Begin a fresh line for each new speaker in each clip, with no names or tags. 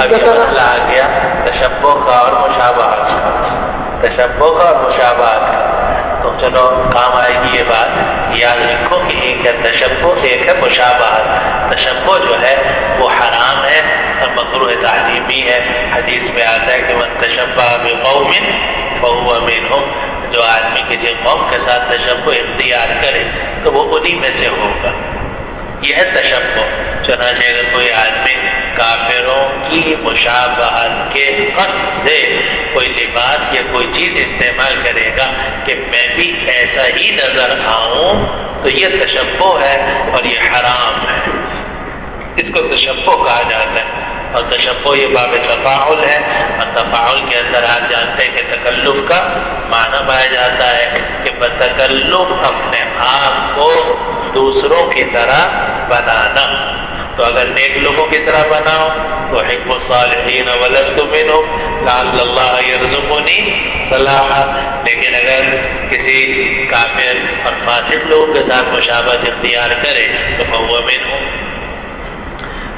اب یہ مسئلہ آ گیا تشبہ کا اور مشابہت کا، تشبہ کا اور مشابہت کا۔ تو چلو کام آئے گی یہ بات، یاد رکھو کہ ایک ہے تشبہ، ایک ہے مشابہت۔ تشبہ جو ہے وہ حرام ہے اور مکروہ تحریمی ہے۔ حدیث میں آتا ہے کہ من تشبہ بقوم فہو منہم، جو آدمی کسی قوم کے ساتھ تشبہ اختیار کرے تو وہ انہی میں سے ہوگا۔ یہ ہے تشبہ۔ چنانچہ اگر کوئی آدمی کافروں کی مشابہت کے قصد سے کوئی لباس یا کوئی چیز استعمال کرے گا کہ میں بھی ایسا ہی نظر آؤں، تو یہ تشبہ ہے اور یہ حرام ہے، اس کو تشبہ کہا جاتا ہے۔ اور تشبہ یہ باب تفاعل ہے، اور تفاعل کے اندر آپ جانتے ہیں کہ تکلف کا معنی پایا جاتا ہے کہ بتکلف اپنے آپ کو دوسروں کی طرح بنانا۔ تو اگر نیک لوگوں کی طرح بناؤ تو حب الصالحین ولست منہم لعل اللہ یرزقنی صلاحا، لیکن اگر کسی کافر اور فاسق لوگوں کے ساتھ مشابہت اختیار کرے تو فہو منہم۔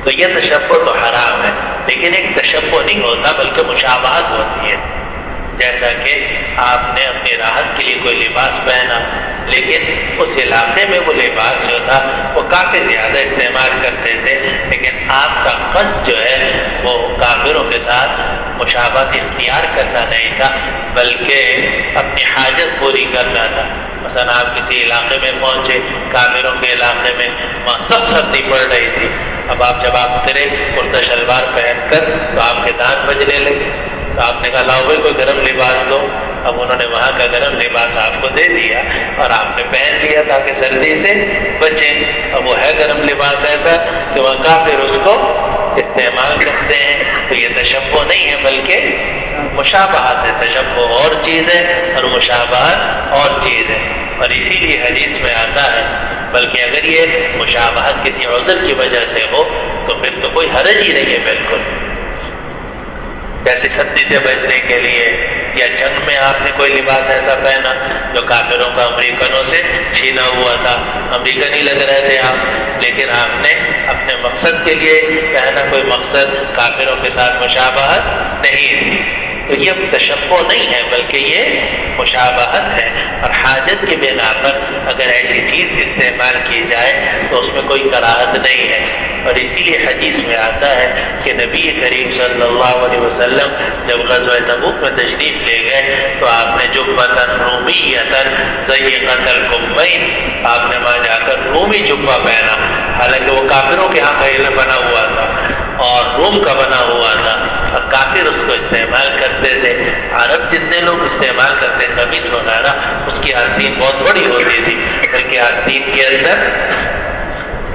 تو یہ تشبہ تو حرام ہے، لیکن ایک تشبہ نہیں ہوتا بلکہ مشابہت ہوتی ہے۔ جیسا کہ آپ نے اپنی راحت کے لیے کوئی لباس پہنا، لیکن اس علاقے میں وہ لباس جو تھا وہ کافی زیادہ استعمال کرتے تھے، لیکن آپ کا قصد جو ہے وہ کافروں کے ساتھ مشابہت اختیار کرنا نہیں تھا بلکہ اپنی حاجت پوری کرنا تھا۔ مثلا آپ کسی علاقے میں پہنچے، کافروں کے علاقے میں، وہاں سخت سردی پڑ رہی تھی، اب جب آپ اترے کرتا شلوار پہن کر تو آپ کے دانت بجنے لگے، تو آپ نے کہا لاؤ بھائی کوئی گرم لباس دو۔ اب انہوں نے وہاں کا گرم لباس آپ کو دے دیا اور آپ نے پہن لیا تاکہ سردی سے بچیں۔ اب وہ ہے گرم لباس ایسا کہ وہاں کافر اس کو استعمال کرتے ہیں، تو یہ تشبہ نہیں ہے بلکہ مشابہت ہے۔ تشبہ اور چیز ہے اور مشابہت اور چیز ہے، اور اسی لیے حدیث میں آتا ہے بلکہ اگر یہ مشابہت کسی عذر کی وجہ سے ہو تو پھر تو کوئی حرج ہی نہیں ہے بالکل، جیسے سردی سے بچنے کے لیے، یا جنگ میں آپ نے کوئی لباس ایسا پہنا جو کافروں کا امریکنوں سے چھینا ہوا تھا، امریکن ہی لگ رہے تھے آپ، لیکن آپ نے اپنے مقصد کے لیے پہنا، کوئی مقصد کافروں کے ساتھ مشابہت نہیں تھی، تو یہ تشبہ نہیں ہے بلکہ یہ مشابہت ہے۔ اور حاجت کی بنا پر اگر ایسی چیز استعمال کی جائے تو اس میں کوئی کراہت نہیں ہے، اور اسی لیے حدیث میں آتا ہے کہ نبی کریم صلی اللہ علیہ وسلم جب غزوہ تبوک میں تشریف لے گئے تو آپ نے جبۃ رومیۃ ضیقۃ الکمین، آپ نے وہاں جا کر رومی جبہ پہنا، حالانکہ وہ کافروں کے ہاں کا بنا ہوا تھا اور روم کا بنا ہوا تھا، اور کافر اس کو استعمال کرتے تھے۔ عرب جتنے لوگ استعمال کرتے قمیص وغیرہ، اس کی آستین بہت بڑی ہوتی تھی، بلکہ آستین کے اندر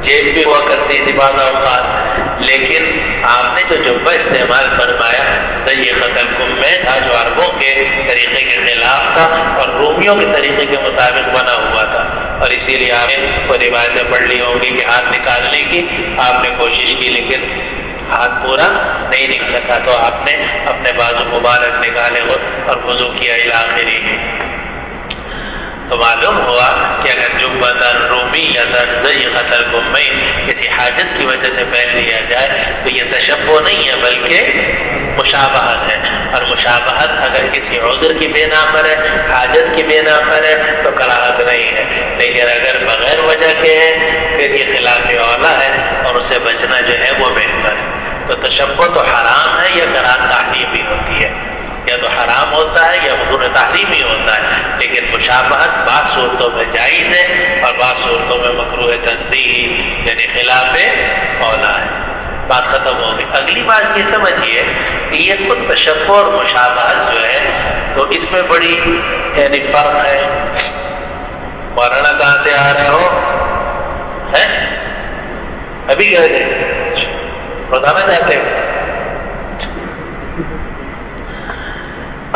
جیب بھی ہوا کرتی تھی بعض اوقات، لیکن آپ نے جو جبہ استعمال فرمایا ضیقۃ الکمین تھا، جو عربوں کے طریقے کے خلاف تھا اور رومیوں کے طریقے کے مطابق بنا ہوا تھا، اور اسی لیے آپ نے وہ روایتیں پڑھ لی ہوں گی کہ ہاتھ نکالنے کی آپ نے کوشش کی لیکن ہاتھ پورا نہیں نکل سکا، تو آپ نے اپنے بازو مبارک نکالے اور وضو کیا الی آخری۔ تو معلوم ہوا کہ اگر جبۃ رومیۃ ضیقۃ الکمین کسی حاجت کی وجہ سے پہن لیا جائے تو یہ تشبہ نہیں ہے بلکہ مشابہت ہے، اور مشابہت اگر کسی عذر کی بنا پر ہے، حاجت کی بنا پر ہے تو کراہت نہیں ہے، لیکن اگر بغیر وجہ کے ہے پھر یہ خلاف اولیٰ ہے اور اسے بچنا جو ہے وہ بہتر ہے۔ تو تشبہ تو حرام ہے یا کراہت تحریمی ہوتی ہے، یا تو حرام ہوتا ہے یا مکروہ تحریمی ہوتا ہے، لیکن مشابہت بعض صورتوں میں جائز ہے اور بعض صورتوں میں مکروہ تنزیہی یعنی خلاف اولیٰ ہے۔ بات ختم ہو گئی۔ اگلی بات یہ سمجھیے کہ یہ خود تشبہ اور مشابہت جو ہے تو اس میں بڑی یعنی فرق ہے۔ مولانا کہاں سے آ رہے ہو؟ ہیں ابھی گئے تھے، بتانا چاہتے ہو؟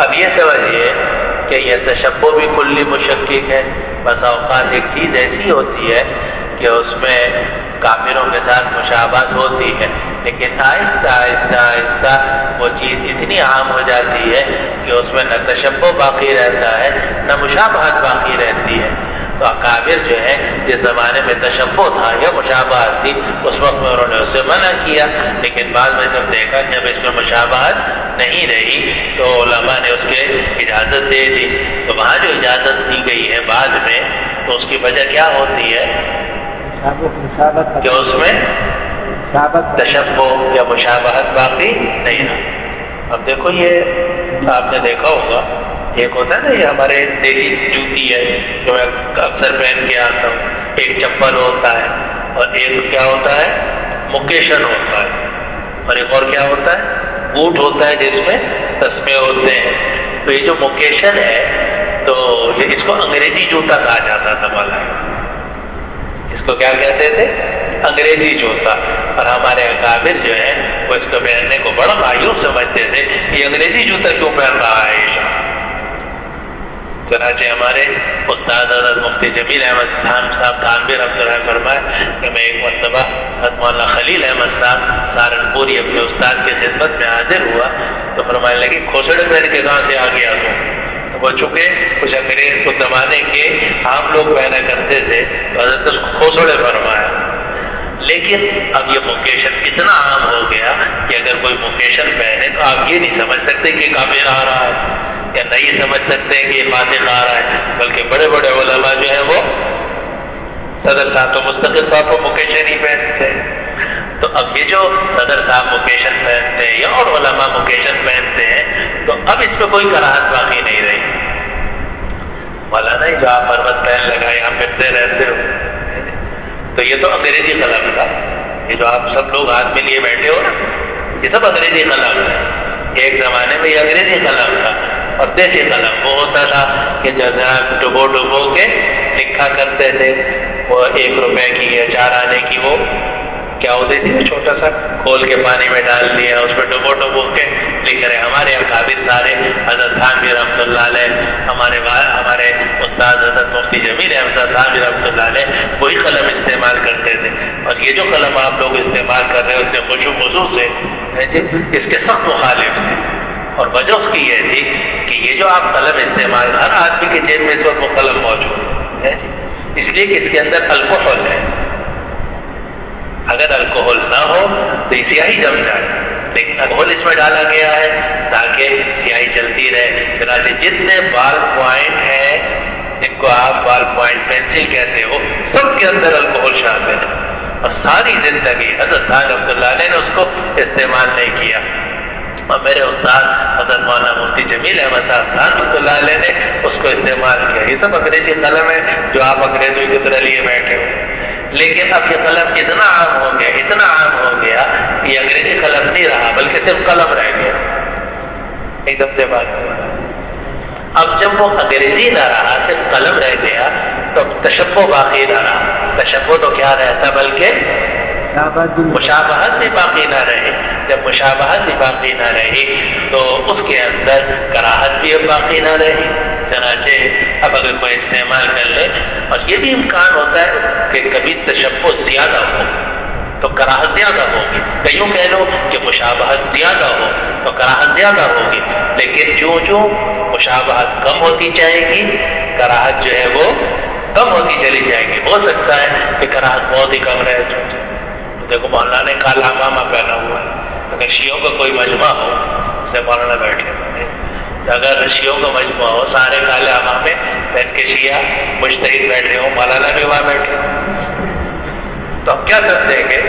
اب یہ سمجھیے کہ یہ تشبہ بھی کلی مشکک ہے۔ بس اوقات ایک چیز ایسی ہوتی ہے کہ اس میں کافروں کے ساتھ مشابہت ہوتی ہے، لیکن آہستہ آہستہ آہستہ وہ چیز اتنی عام ہو جاتی ہے کہ اس میں نہ تشبہ باقی رہتا ہے نہ مشابہت باقی رہتی ہے، تو اکابر جو ہے جس زمانے میں تشبہ تھا یا مشابہت تھی اس وقت میں انہوں نے اس سے منع کیا، لیکن بعد میں جب دیکھا کہ اب اس میں مشابہت نہیں رہی تو علماء نے اس کے اجازت دے دی۔ تو وہاں جو اجازت دی گئی ہے بعد میں تو اس کی وجہ کیا ہوتی ہے کہ اس میں تشبہ یا مشابہت باقی نہیں رہا۔ اب دیکھو یہ آپ نے دیکھا ہوگا، ایک ہوتا ہے نا یہ ہمارے دیسی جوتی ہے جو میں اکثر پہن کے آتا ہوں، ایک چپل ہوتا ہے اور ایک کیا ہوتا ہے مکیشن ہوتا ہے، اور ایک اور کیا ہوتا ہے بوٹ ہوتا ہے جس میں تسمے ہوتے ہیں۔ تو یہ جو مکیشن ہے تو یہ اس کو انگریزی جوتا کہا جاتا تھا مولانا، اس کو کیا کہتے تھے انگریزی جوتا، اور ہمارے اکابر جو ہے وہ اس کو پہننے کو بڑا معیوب سمجھتے تھے کہ انگریزی جوتا کیوں پہن رہا ہے یہ شخص۔ چنانچہ ہمارے استاد حضرت مفتی جمیل احمد صاحب تھانوی رحمۃ اللہ فرمائے کہ میں ایک مرتبہ حضرت مولانا خلیل احمد صاحب سہارنپوری اپنے استاد کی خدمت میں حاضر ہوا تو فرمانے لگے کھوسڑے پہن کے کہاں سے آ گیا تو وہ چونکہ کچھ انگریز اس زمانے کے عام لوگ پہنا کرتے تھے تو حضرت نے اس کو کھوسڑے فرمایا۔ لیکن اب یہ مکیشن اتنا عام ہو گیا کہ اگر کوئی مکیشن پہنے تو آپ یہ نہیں سمجھ سکتے کہ کافر آ رہا ہے یا نہیں سمجھ سکتے کہ یہ فاسق آ رہا ہے، بلکہ بڑے بڑے علماء جو ہیں وہ صدر صاحب تو مستقل طور پر مکیشن ہی پہنتے ہیں۔ تو اب یہ جو صدر صاحب مکیشن پہنتے ہیں یا اور علماء مکیشن پہنتے ہیں تو اب اس پہ کوئی کراہت باقی نہیں رہی۔ مولانا جو آپ مرمت پہن لگا یہاں پھرتے رہتے ہو، تو یہ تو انگریزی قلم تھا، یہ جو آپ سب لوگ ہاتھ میں لیے بیٹھے ہو نا یہ سب انگریزی قلم ہے۔ ایک زمانے میں یہ انگریزی قلم تھا، اور دیسی قلم وہ ہوتا تھا کہ جناب ڈبو ڈبو کے لکھا کرتے تھے، وہ 1 روپے کی یا 4 آنے کی وہ کیا ہوتی تھی وہ چھوٹا سا کھول کے پانی میں ڈال دیا اس پہ ڈبو ڈبو کے لکھ رہے۔ ہمارے اکابر سارے حضرت تھانوی رحمۃ اللہ علیہ، ہمارے استاد حضرت مفتی جمیل احمد صاحب تھانوی رحمۃ اللہ علیہ وہی قلم استعمال کرتے تھے، اور یہ جو قلم آپ لوگ استعمال کر رہے ہیں اتنے خوشو خضوع سے اس کے سخت مخالف تھے، اور وجہ اس کی یہ تھی کہ یہ جو آپ قلم استعمال ہر آدمی کے جیب میں اس وقت وہ قلم موجود ہے جی، اس لیے کہ اس کے اندر الکحل ہے، اگر الکحل نہ ہو تو یہ سیاہی جم جائے، لیکن الکحل اس میں ڈالا گیا ہے تاکہ سیاہی چلتی رہے۔ چنانچہ جتنے بال پوائنٹ ہیں جن کو آپ بال پوائنٹ پینسل کہتے ہو سب کے اندر الکحل شامل ہے، اور ساری زندگی حضرت خان رحمۃ اللہ علیہ نے اس کو استعمال نہیں کیا، اور میرے استاد حضرت مولانا مفتی جمیل احمد صاحب رحمۃ اللہ علیہ نے اس کو استعمال کیا۔ یہ سب انگریزی قلم ہے جو آپ انگریزوں کی طرح لیے بیٹھے ہو، لیکن اب یہ قلم اتنا عام ہو گیا کہ یہ انگریزی قلم نہیں رہا بلکہ صرف قلم رہ گیا۔ نہیں سمجھے بات؟ اب جب وہ انگریزی نہ رہا صرف قلم رہ گیا تو تشبہ باقی نہ رہا۔ تشبہ تو کیا رہتا بلکہ مشابہت بھی باقی نہ رہے۔ جب مشابہت بھی باقی نہ رہی تو اس کے اندر کراہت بھی باقی نہ رہی۔ چنانچہ اب اگر کوئی استعمال کر لے، اور یہ بھی امکان ہوتا ہے کہ کبھی تشبہ زیادہ ہو تو کراہت زیادہ ہوگی، کئیوں کہہ لو کہ مشابہت زیادہ ہو تو کراہت زیادہ ہوگی، لیکن جو مشابہت کم ہوتی جائے گی کراہت جو ہے وہ کم ہوتی چلی جائے گی۔ ہو سکتا ہے کہ کراہت بہت ہی کم رہے۔ دیکھو مولانا نے کالا امامہ پہنا ہوا ہے، اگر شیعوں کا کوئی مجمع ہو اسے مولانا بیٹھے ہوئے، اگر شیعوں کا مجمع ہو سارے کالے امامے پہن کے شیعہ مجتہد بیٹھے ہوں، مولانا بھی وہاں بیٹھے ہوں، تو ہم کیا سمجھیں گے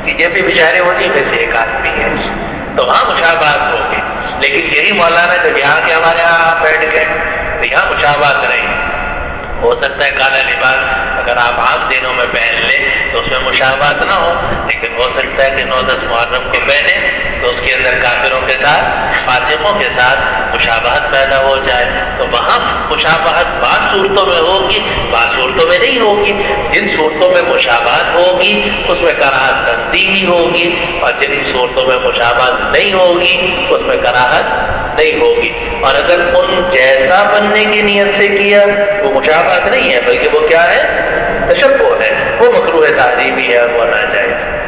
کہ یہ بھی بیچارے انہیں میں سے ایک آدمی ہے، تو وہاں مشابہت ہوگی۔ لیکن یہی مولانا جب یہاں کے ہمارے یہاں بیٹھ گئے تو یہاں مشابہت نہیں۔ ہو سکتا ہے کالا لباس اگر آپ عام دنوں میں پہن لیں تو اس میں مشابہت نہ ہو، لیکن ہو سکتا ہے کہ 9-10 محرم کو پہنے تو اس کے اندر کافروں کے ساتھ فاسقوں کے ساتھ مشابہت پیدا ہو جائے، تو وہاں مشابہت بعض صورتوں میں ہوگی بعض صورتوں میں نہیں ہوگی۔ جن صورتوں میں مشابہت ہوگی اس میں کراہت تنزیہی ہوگی، اور جن صورتوں میں مشابہت نہیں ہوگی اس میں کراہت نہیں ہوگی۔ اور اگر ان جیسا بننے کی نیت سے کیا وہ مشابہت نہیں ہے بلکہ وہ کیا ہے تشبہ ہے، وہ مکروہ تعظیمی ہے، وہ ناجائز ہے۔